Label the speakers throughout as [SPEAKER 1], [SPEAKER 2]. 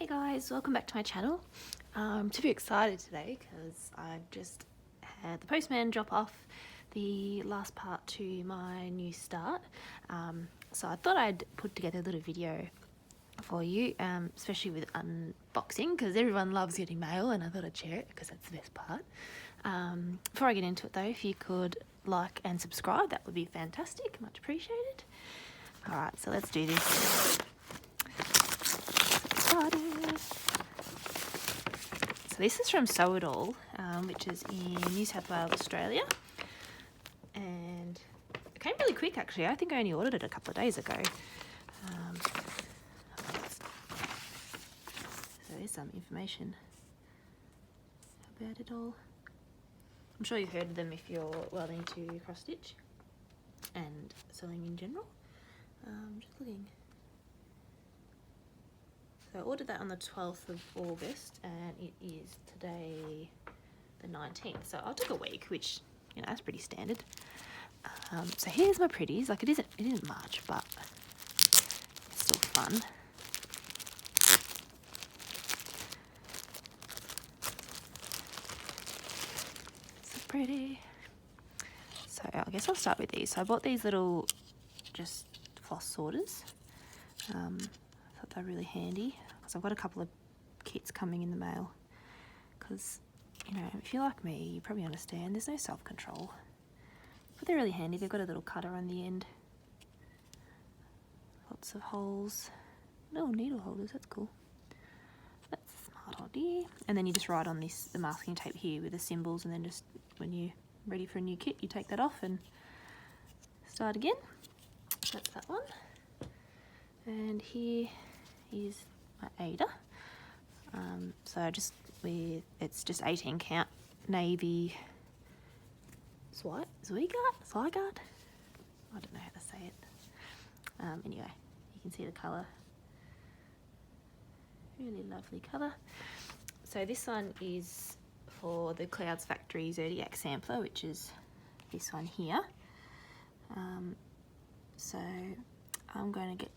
[SPEAKER 1] guys, welcome back to my channel. I'm super excited today because I've just had the postman drop off the last part to my new start. So I thought I'd put together a little video for you, especially with unboxing, because everyone loves getting mail and I thought I'd share it because that's the best part. Before I get into it though, if you could like and subscribe, that would be fantastic, much appreciated. Alright, so let's do this. So this is from Zodiac, which is in New South Wales, Australia, and it came really quick actually. I think I only ordered it a couple of days ago. So there's some information about it all. I'm sure you've heard of them if you're well into cross stitch and sewing in general. Just looking. So I ordered that on the 12th of August and it is today the 19th. So I took a week, which, you know, that's pretty standard. So here's my pretties. Like it isn't much, but it's still fun. So pretty. So I guess I'll start with these. So I bought these little just floss sorters. I thought they're really handy because I've got a couple of kits coming in the mail. Because, you know, if you're like me, you probably understand there's no self-control. But they're really handy. They've got a little cutter on the end. Lots of holes. No needle holders, that's cool. That's a smart idea. And then you just write on this, the masking tape here with the symbols, and then just when you're ready for a new kit, you take that off and start again. That's that one. And here is my Ada. So just it's just 18 count navy Zodiac? I don't know how to say it. Anyway, you can see the colour. Really lovely colour. So this one is for the Cloudsfactory Zodiac sampler, which is this one here. So I'm going to get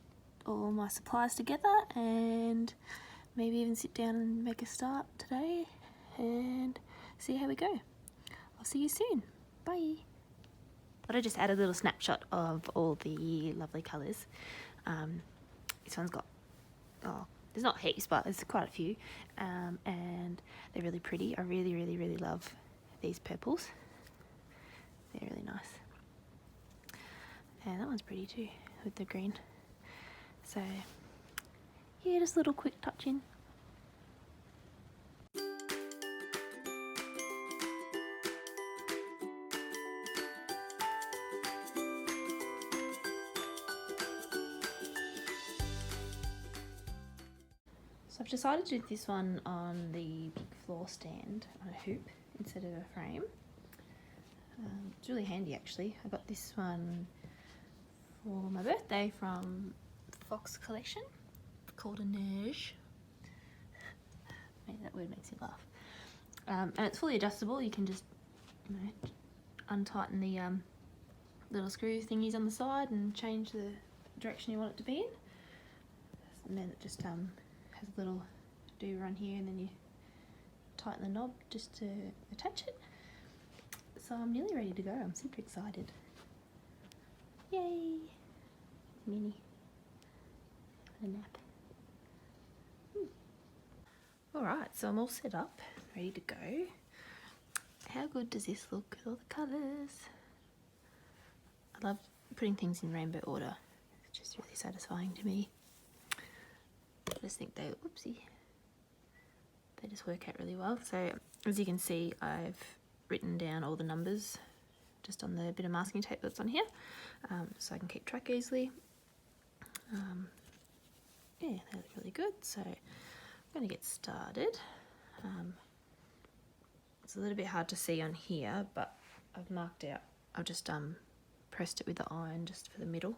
[SPEAKER 1] all my supplies together and maybe even sit down and make a start today and see how we go. I'll see you soon. Bye. But I just added a little snapshot of all the lovely colours. This one's got, there's not heaps, but there's quite a few, and they're really pretty. I really love these purples. They're really nice. And that one's pretty too, with the green. So, yeah, just a little quick touch in. So I've decided to do this one on the big floor stand on a hoop instead of a frame. It's really handy actually. I got this one for my birthday from Fox collection called a Nerge. Maybe that word makes you laugh. And it's fully adjustable. You can just, you know, untighten the little screw thingies on the side and change the direction you want it to be in. And then it just has a little dover on here, and then you tighten the knob just to attach it. So I'm nearly ready to go. I'm super excited. Yay! Mini. A nap. Alright, so I'm all set up, ready to go. How good does this look with all the colours? I love putting things in rainbow order. It's just really satisfying to me. I just think they just work out really well. So as you can see, I've written down all the numbers just on the bit of masking tape that's on here, so I can keep track easily. Yeah, they look really good. So I'm going to get started. It's a little bit hard to see on here, but I've marked out, I've just pressed it with the iron just for the middle.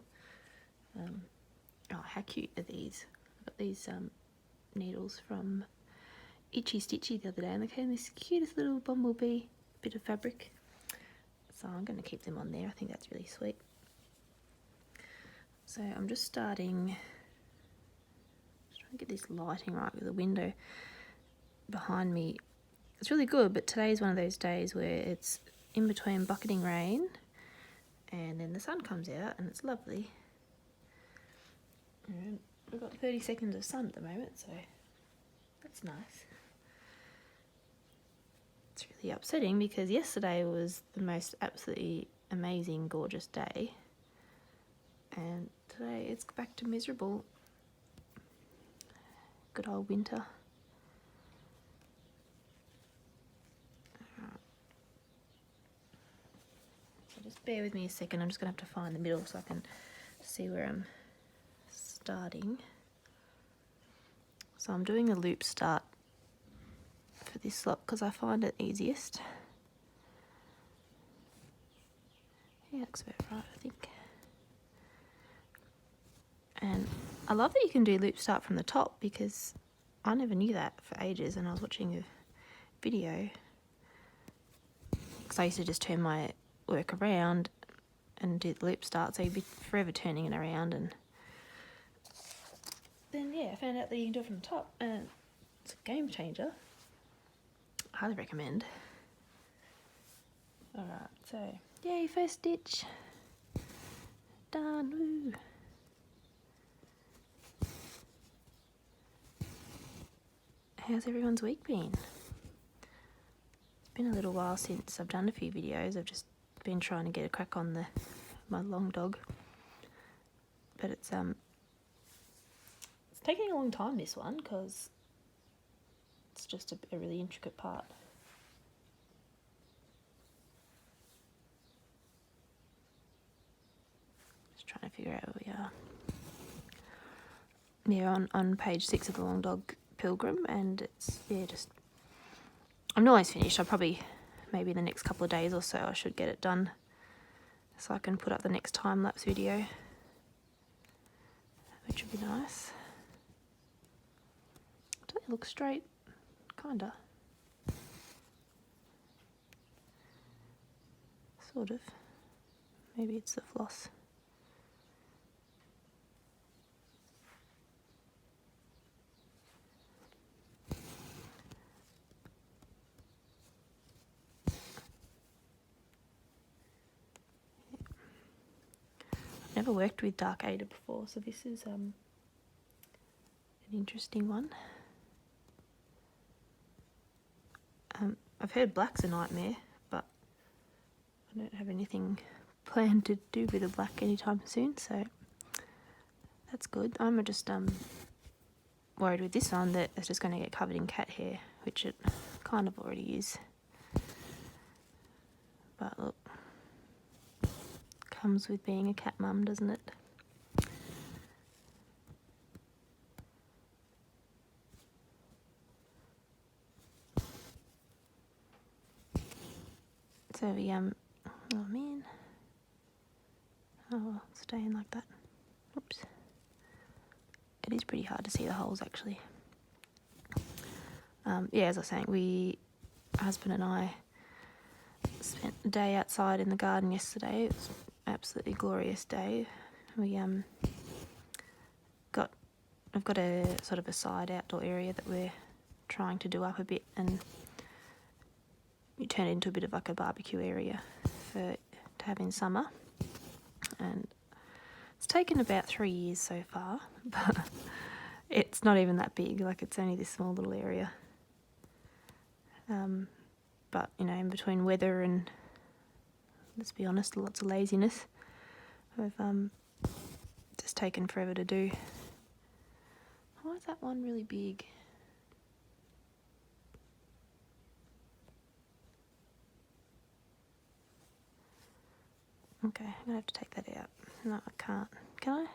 [SPEAKER 1] Oh, how cute are these? I got these needles from Itchy Stitchy the other day, and they came in this cutest little bumblebee bit of fabric. So I'm going to keep them on there. I think that's really sweet. So I'm just starting, I get this lighting right with the window behind me. It's really good, but today's one of those days where it's in between bucketing rain and then the sun comes out and it's lovely. And we've got 30 seconds of sun at the moment, so that's nice. It's really upsetting because yesterday was the most absolutely amazing, gorgeous day. And today it's back to miserable. Good old winter. So just bear with me a second. I'm just going to have to find the middle so I can see where I'm starting. So I'm doing a loop start for this slot because I find it easiest. Yeah, looks about right, I think. And I love that you can do loop start from the top because I never knew that for ages, and I was watching a video because I used to just turn my work around and do the loop start, so you'd be forever turning it around. And then yeah, I found out that you can do it from the top, and it's a game changer. I highly recommend. Alright, so yay, first stitch done. Woo. How's everyone's week been? It's been a little while since I've done a few videos. I've just been trying to get a crack on my long dog, but it's taking a long time, this one, because it's just a really intricate part. Just trying to figure out where we are. Yeah, on page 6 of the Long Dog Pilgrim, and it's, yeah, just, I'm almost finished. I'll probably, maybe in the next couple of days or so, I should get it done so I can put up the next time-lapse video, which would be nice. Doesn't it look straight? Kinda. Sort of. Maybe it's the floss. Never worked with dark Ada before, so this is an interesting one. I've heard black's a nightmare, but I don't have anything planned to do with a black anytime soon, so that's good. I'm just worried with this one that it's just going to get covered in cat hair, which it kind of already is. But look, comes with being a cat mum, doesn't it? So we oh man, oh, staying like that. Oops. It is pretty hard to see the holes, actually. Yeah, as I was saying, my husband and I spent a day outside in the garden yesterday. It was an absolutely glorious day. We I've got a sort of a side outdoor area that we're trying to do up a bit, and we turned it into a bit of like a barbecue area to have in summer. And it's taken about 3 years so far, but it's not even that big. Like, it's only this small little area. But you know, in between weather and, let's be honest, lots of laziness, I've just taken forever to do. Why is that one really big? Okay, I'm gonna have to take that out. No, I can't. Can I?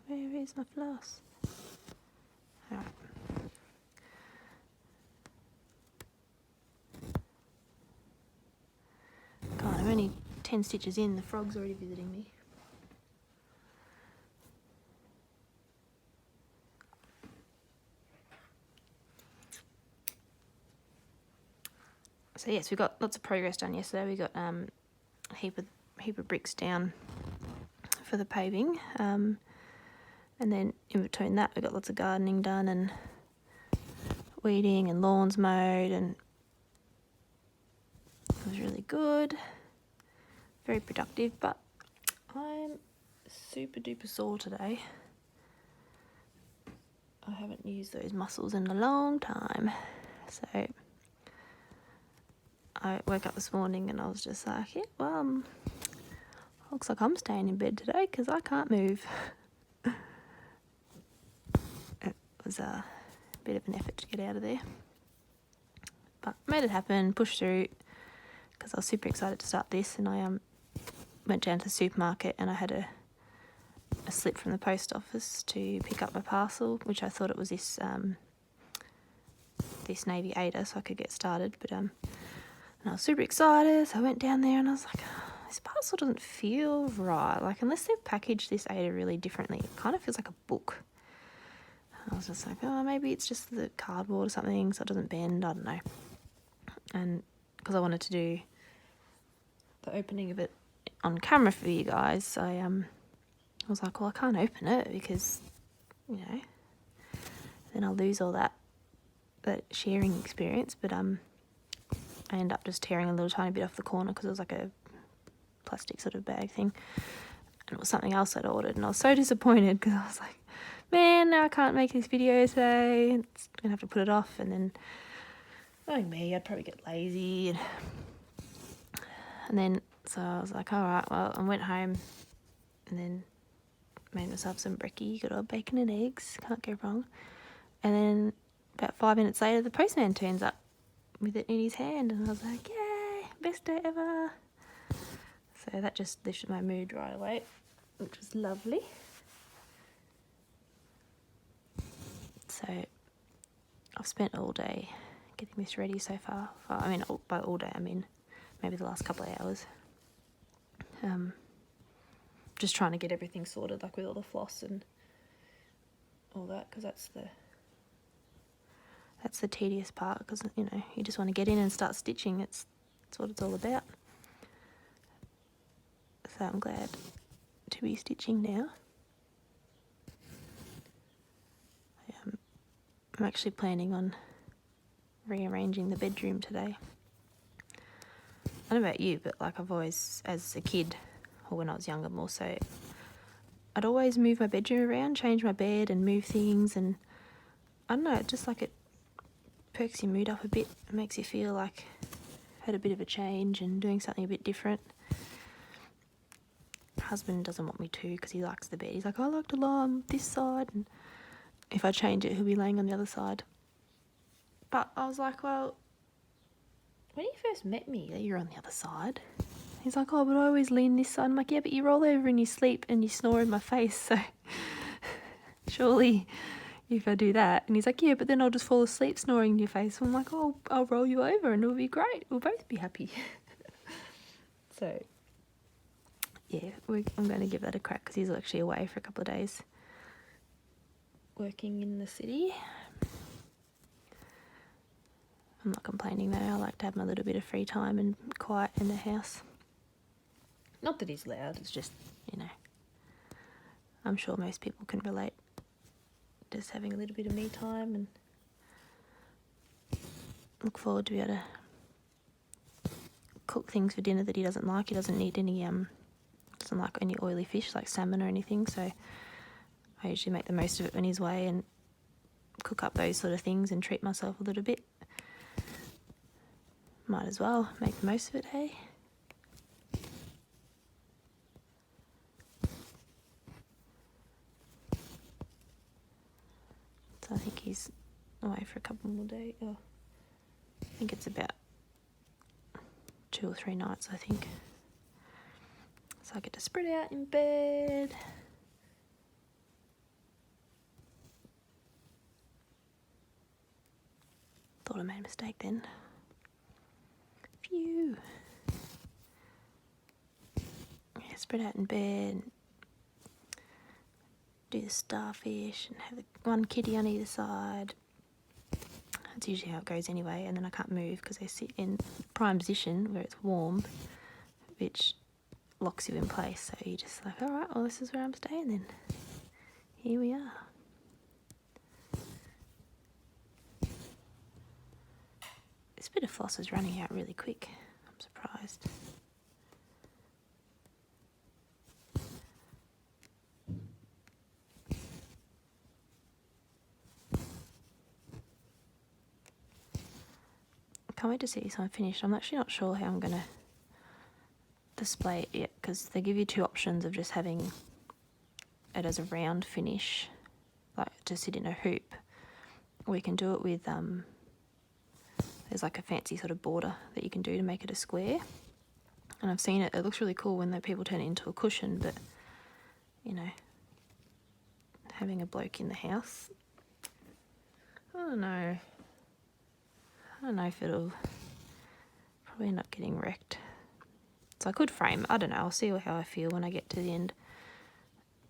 [SPEAKER 1] Where is my floss? Alright. God, I'm only 10 stitches in. The frog's already visiting me. So yes, we got lots of progress done yesterday. We got a heap of bricks down for the paving, and then in between that, we got lots of gardening done and weeding and lawns mowed, and it was really good, very productive. But I'm super duper sore today. I haven't used those muscles in a long time, so I woke up this morning and I was just like, yeah, well, looks like I'm staying in bed today because I can't move. It was a bit of an effort to get out of there, but made it happen, pushed through, because I was super excited to start this. And I went down to the supermarket and I had a slip from the post office to pick up my parcel, which I thought it was this Navy Ada, so I could get started. But and I was super excited, so I went down there and I was like, oh, this parcel doesn't feel right. Like, unless they've packaged this Ada really differently, it kind of feels like a book. And I was just like, oh, maybe it's just the cardboard or something, so it doesn't bend. I don't know. And because I wanted to do the opening of it on camera for you guys, I was like, well, I can't open it because, you know, then I'll lose all that sharing experience. But I ended up just tearing a little tiny bit off the corner because it was like a plastic sort of bag thing, and it was something else I'd ordered, and I was so disappointed because I was like, man, now I can't make this video today, it's gonna have to put it off. And then, knowing me, I'd probably get lazy, and then so I was like, all right, well, I went home and then made myself some brekkie, good old bacon and eggs, can't go wrong. And then about 5 minutes later, the postman turns up with it in his hand, and I was like, yay, best day ever. So that just lifted my mood right away, which was lovely. So I've spent all day getting this ready so far. I mean, by all day I mean maybe the last couple of hours. Just trying to get everything sorted, like with all the floss and all that, because that's the tedious part, because, you know, you just want to get in and start stitching. That's what it's all about. So I'm glad to be stitching now. I'm actually planning on rearranging the bedroom today. I don't know about you, but like I've always, as a kid, or when I was younger more so, I'd always move my bedroom around, change my bed and move things, and I don't know, just like it perks your mood up a bit. It makes you feel like I've had a bit of a change and doing something a bit different. My husband doesn't want me to because he likes the bed. He's like, I like to lie on this side, and if I change it, he'll be laying on the other side. But I was like, well, when you first met me, you're on the other side. He's like, oh, but I always lean this side. I'm like, yeah, but you roll over in your sleep and you snore in my face, so surely if I do that. And he's like, yeah, but then I'll just fall asleep snoring in your face. So I'm like, oh, I'll roll you over and it'll be great. We'll both be happy. So, yeah, I'm going to give that a crack because he's actually away for a couple of days working in the city. I'm not complaining though. I like to have my little bit of free time and quiet in the house. Not that he's loud, it's just, you know, I'm sure most people can relate. Just having a little bit of me time, and look forward to be able to cook things for dinner that he doesn't like. He doesn't need any, doesn't like any oily fish like salmon or anything, so I usually make the most of it when he's away and cook up those sort of things and treat myself a little bit. Might as well make the most of it, hey? So I think he's away for a couple more days. Oh, I think it's about 2 or 3 nights, I think. So I get to spread out in bed. Thought I made a mistake then. Phew. Yeah, spread out in bed. Do the starfish and have one kitty on either side. That's usually how it goes anyway, and then I can't move because they sit in prime position where it's warm, which locks you in place. So you're just like, all right, well, this is where I'm staying then. Here we are. This bit of floss is running out really quick. I'm surprised. Can't wait to see this one finished. I'm actually not sure how I'm going to display it yet, because they give you two options of just having it as a round finish, like to sit in a hoop, or you can do it with there's like a fancy sort of border that you can do to make it a square. And I've seen it, it looks really cool when people turn it into a cushion, but you know, having a bloke in the house, I don't know if it'll probably end up getting wrecked. So I could frame, I don't know, I'll see how I feel when I get to the end,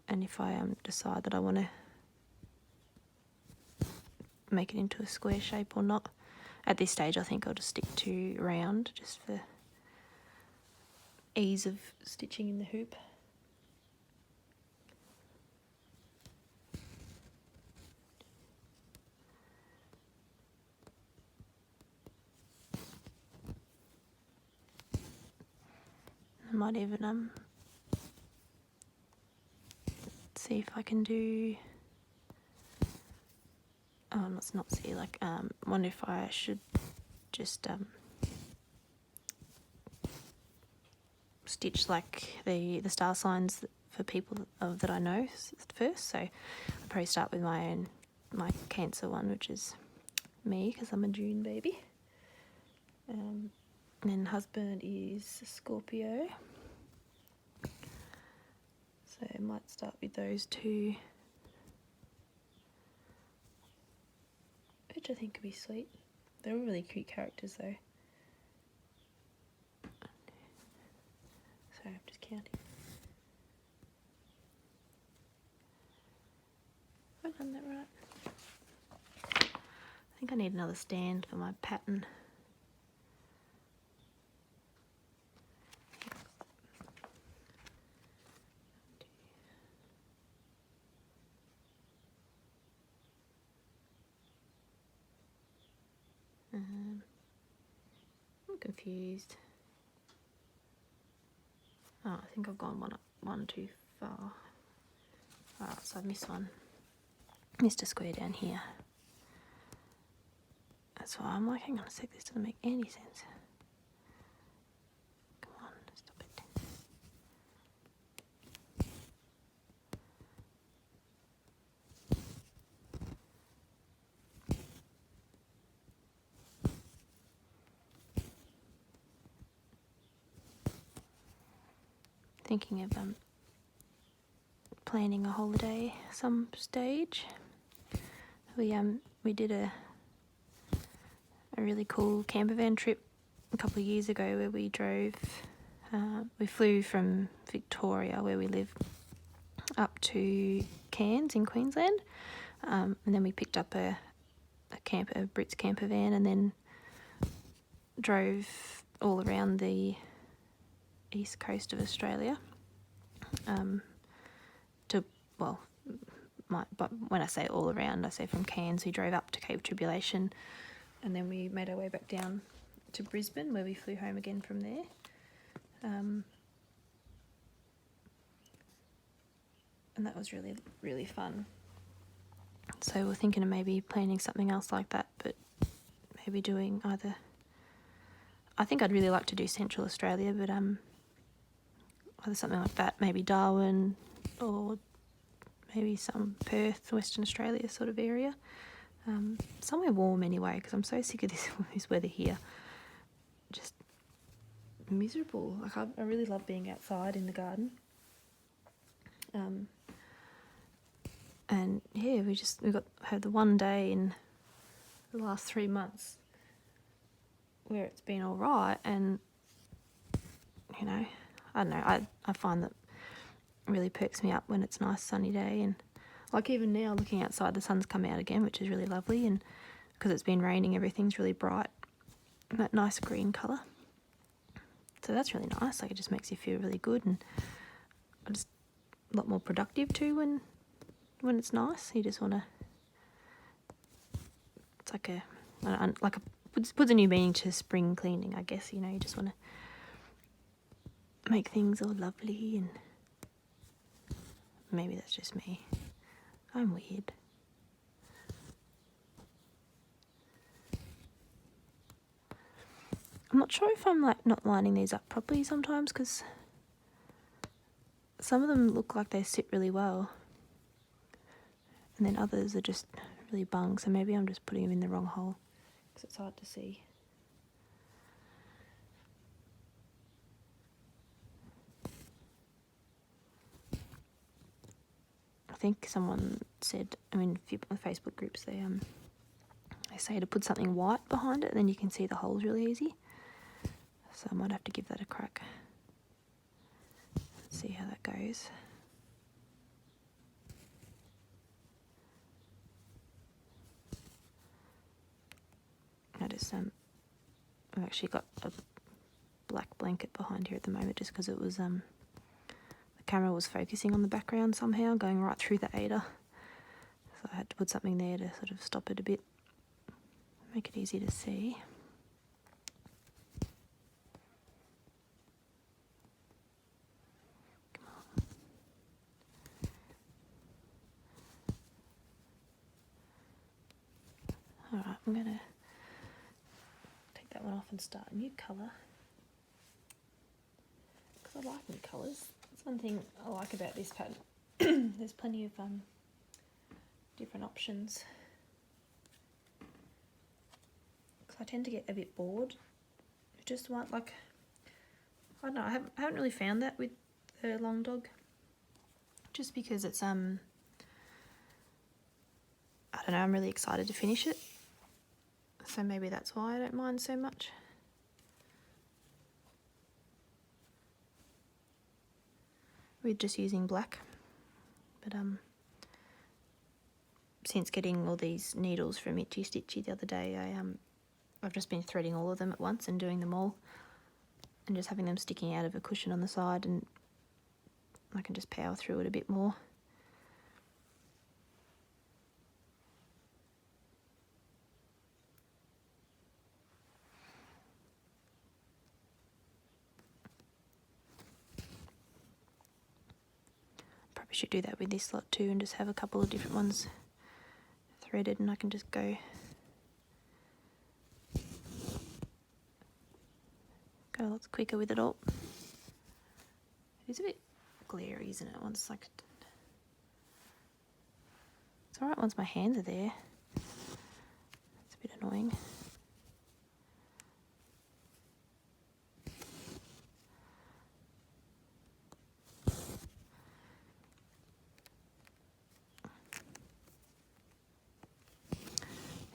[SPEAKER 1] and if I decide that I want to make it into a square shape or not. At this stage I think I'll just stick to round, just for ease of stitching in the hoop. I might even see if I can do, let's not see, like wonder if I should just stitch like the star signs for people that I know first. So I'll probably start with my Cancer one, which is me because I'm a June baby. And then husband is Scorpio. So I might start with those two, which I think could be sweet. They're all really cute characters though. Sorry, I'm just counting. Have I done that right? I think I need another stand for my pattern. I'm confused. Oh, I think I've gone one too far. Alright, so I've missed one. Missed a square down here. That's why I'm like, hang on a sec, this doesn't make any sense. Come on, stop it. Thinking of planning a holiday some stage. We did a really cool camper van trip a couple of years ago where we drove, we flew from Victoria where we live up to Cairns in Queensland, and then we picked up a Brits camper van and then drove all around the east coast of Australia. But when I say all around, I say from Cairns we drove up to Cape Tribulation, and then we made our way back down to Brisbane where we flew home again from there. And that was really, really fun. So we're thinking of maybe planning something else like that, but maybe doing either, I think I'd really like to do Central Australia, but either something like that, maybe Darwin or maybe some Perth, Western Australia sort of area. Somewhere warm anyway, because I'm so sick of this weather here. Just miserable. Like I really love being outside in the garden. And yeah, we had the one day in the last 3 months where it's been all right, and you know, I don't know, I find that it really perks me up when it's a nice sunny day. And like even now looking outside, the sun's come out again, which is really lovely, and because it's been raining everything's really bright, that nice green colour, so that's really nice. Like it just makes you feel really good, and I'm just a lot more productive too when it's nice. You just want to, it's like a puts a new meaning to spring cleaning, I guess. You know, you just want to make things all lovely, and maybe that's just me. I'm weird. I'm not sure if I'm like not lining these up properly sometimes, because some of them look like they sit really well, and then others are just really bung, so maybe I'm just putting them in the wrong hole because it's hard to see. I think someone said, I mean, a few Facebook groups, they say to put something white behind it, and then you can see the holes really easy. So I might have to give that a crack. See how that goes. I just I've actually got a black blanket behind here at the moment, just because it was the camera was focusing on the background somehow, going right through the Ada. So I had to put something there to sort of stop it a bit, make it easy to see. Alright, I'm going to take that one off and start a new colour, because I like new colours. That's one thing I like about this pattern. There's plenty of different options, because I tend to get a bit bored. I just want, like, I don't know, I haven't really found that with the long dog, just because it's I don't know, I'm really excited to finish it. So maybe that's why I don't mind so much. We're just using black, but since getting all these needles from Itchy Stitchy the other day, I've just been threading all of them at once and doing them all, and just having them sticking out of a cushion on the side, and I can just power through it a bit more. Probably should do that with this lot too, and just have a couple of different ones threaded, and I can just go lots quicker with it all. It is a bit glary, isn't it? Once, like, it's alright once my hands are there. It's a bit annoying.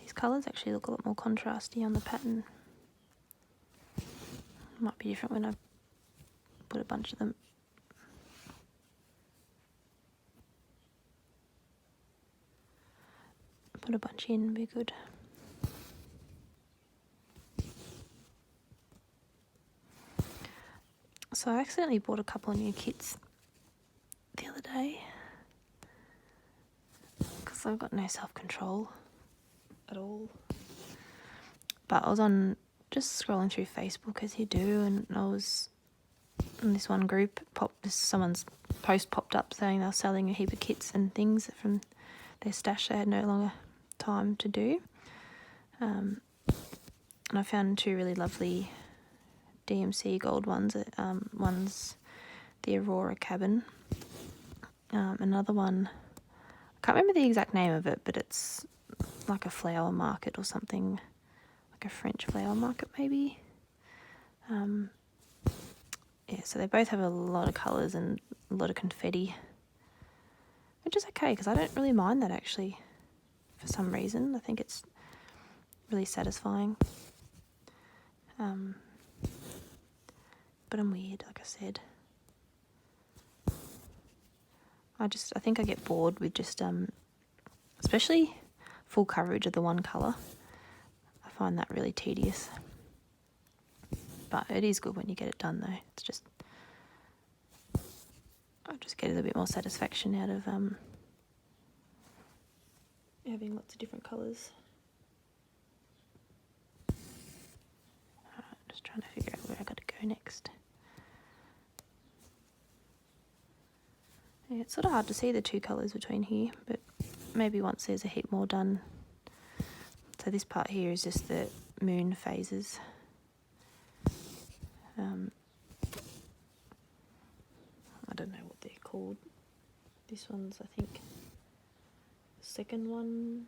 [SPEAKER 1] These colours actually look a lot more contrasty on the pattern. Might be different when I put a bunch of them. Put a bunch in, be good. So I accidentally bought a couple of new kits the other day, because I've got no self-control at all. But I was just scrolling through Facebook, as you do, and I was in this one group, someone's post popped up saying they were selling a heap of kits and things from their stash they had no longer time to do. And I found two really lovely DMC gold ones. One's the Aurora Cabin. Another one, I can't remember the exact name of it, but it's like a flower market or something, like a French flower market maybe. Yeah, so they both have a lot of colours and a lot of confetti, which is okay, because I don't really mind that actually for some reason. I think it's really satisfying. But I'm weird, like I said. I think I get bored with just, especially full coverage of the one colour. I find that really tedious. But it is good when you get it done though. It's just, I just get a little bit more satisfaction out of having lots of different colours. Just trying to figure out where I got to go next. Yeah, it's sort of hard to see the two colours between here, but maybe once there's a heap more done. So this part here is just the moon phases. I don't know what they're called. This one's, I think, the second one.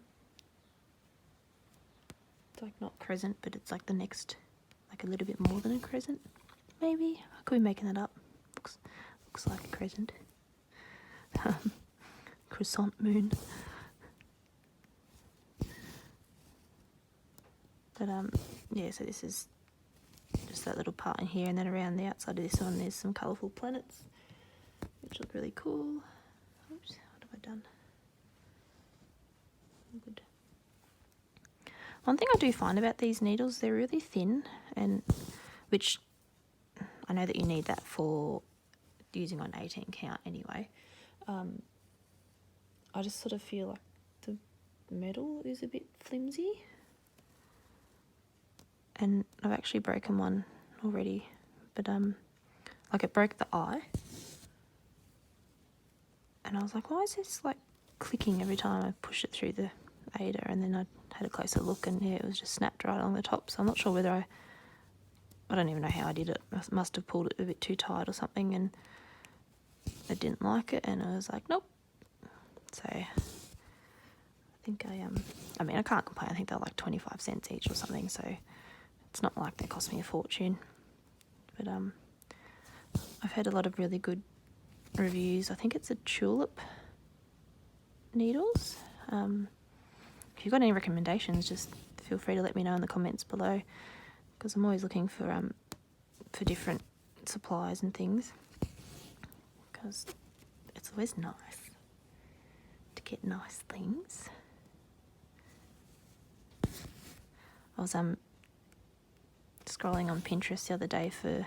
[SPEAKER 1] It's like not crescent, but it's like the next, like a little bit more than a crescent, maybe. I could be making that up. Looks like a crescent. Croissant moon. But yeah, so this is just that little part in here, and then around the outside of this one there's some colourful planets which look really cool. Oops, what have I done? Good. One thing I do find about these needles, they're really thin, and which I know that you need that for using on 18 count anyway. I just sort of feel like the metal is a bit flimsy, and I've actually broken one already, but like it broke the eye, and I was like, why is this like clicking every time I push it through the Ada? And then I had a closer look, and yeah, it was just snapped right along the top. So I'm not sure whether I don't even know how I did it. I must have pulled it a bit too tight or something, and I didn't like it, and I was like, nope. So I think I mean, I can't complain. I think they're like 25 cents each or something, so it's not like they cost me a fortune. But I've heard a lot of really good reviews. I think it's a tulip needles. If you've got any recommendations, just feel free to let me know in the comments below, because I'm always looking for different supplies and things, because it's always nice to get nice things. I was scrolling on Pinterest the other day for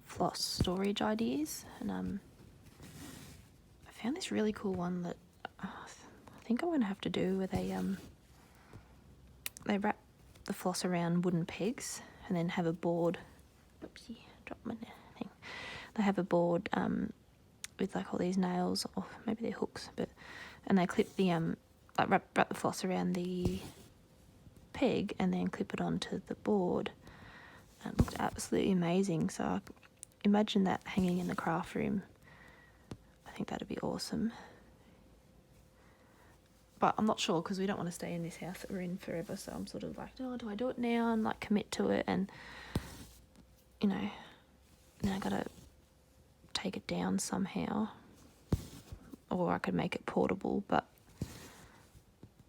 [SPEAKER 1] floss storage ideas, and I found this really cool one that I think I'm going to have to do, where they wrap the floss around wooden pegs and then have a board. Oopsie, dropped my thing. They have a board with like all these nails, or maybe they're hooks, and they clip the like wrap the floss around the peg and then clip it onto the board. And it looked absolutely amazing. So I imagine that hanging in the craft room. I think that'd be awesome. But I'm not sure, because we don't want to stay in this house that we're in forever. So I'm sort of like, oh, do I do it now and like commit to it? And you know, then I gotta take it down somehow, or I could make it portable. But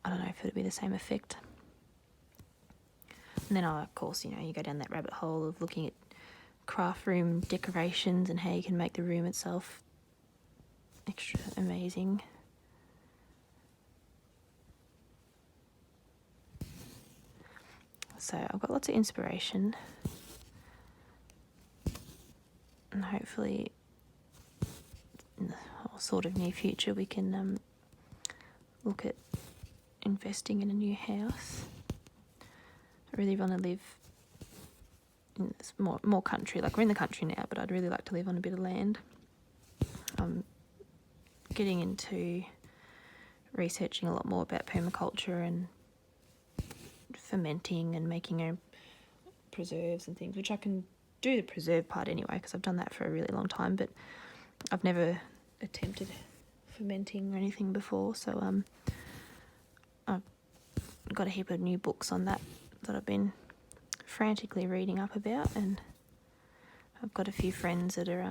[SPEAKER 1] I don't know if it'd be the same effect. And then, of course, you know, you go down that rabbit hole of looking at craft room decorations and how you can make the room itself extra amazing. So I've got lots of inspiration, and hopefully in the sort of near future we can look at investing in a new house. I really want to live in this more country. Like, we're in the country now, but I'd really like to live on a bit of land. I'm getting into researching a lot more about permaculture and fermenting and making your own preserves and things, which I can do the preserve part anyway, because I've done that for a really long time, but I've never attempted fermenting or anything before. So I've got a heap of new books on that I've been frantically reading up about, and I've got a few friends that are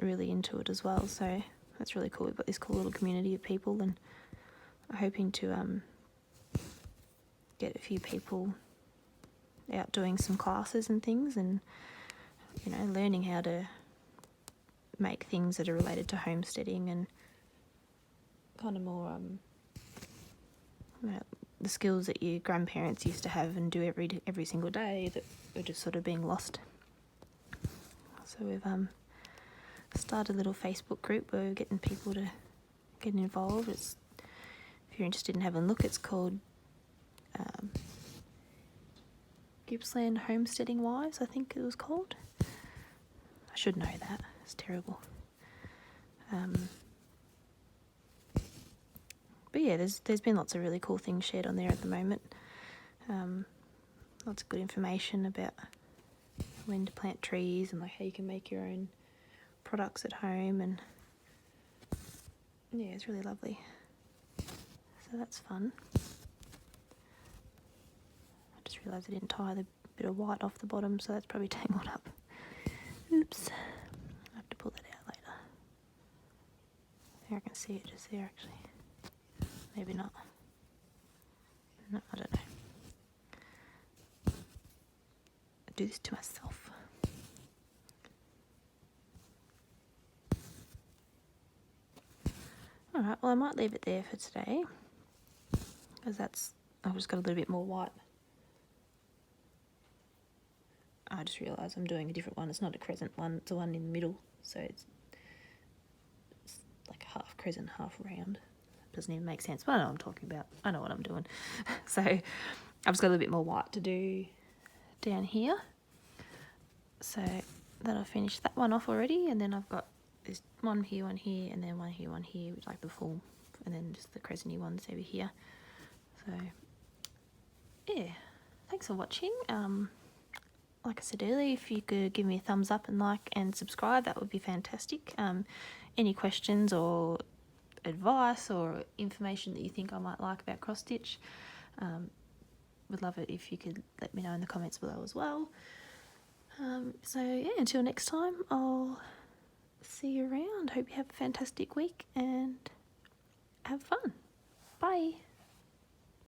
[SPEAKER 1] really into it as well, so that's really cool. We've got this cool little community of people, and I'm hoping to get a few people out doing some classes and things, and you know, learning how to make things that are related to homesteading and kind of more the skills that your grandparents used to have and do every single day that are just sort of being lost. So we've started a little Facebook group where we're getting people to get involved. If you're interested in having a look, it's called Gippsland Homesteading Wives, I think it was called. I should know that. It's terrible. But yeah, there's been lots of really cool things shared on there at the moment. Lots of good information about when to plant trees and like how you can make your own products at home, and yeah, it's really lovely. So that's fun. I just realised I didn't tie the bit of white off the bottom, so that's probably tangled up. Oops. I'll have to pull that out later. I think I can see it just there actually. Maybe not. No, I don't know. I do this to myself. Alright, well I might leave it there for today, because I've just got a little bit more white. I just realised I'm doing a different one. It's not a crescent one, it's the one in the middle, so it's like half crescent, half round. Doesn't even make sense, but I know what I'm talking about. I know what I'm doing. So I've just got a little bit more white to do down here. So that'll finish that one off already, and then I've got this one here, and then one here, which like the full, and then just the crescenty ones over here. So yeah, thanks for watching. Like I said earlier, if you could give me a thumbs up and like and subscribe, that would be fantastic. Any questions or advice or information that you think I might like about cross stitch, would love it if you could let me know in the comments below as well. So yeah, until next time, I'll see you around. Hope you have a fantastic week and have fun. Bye.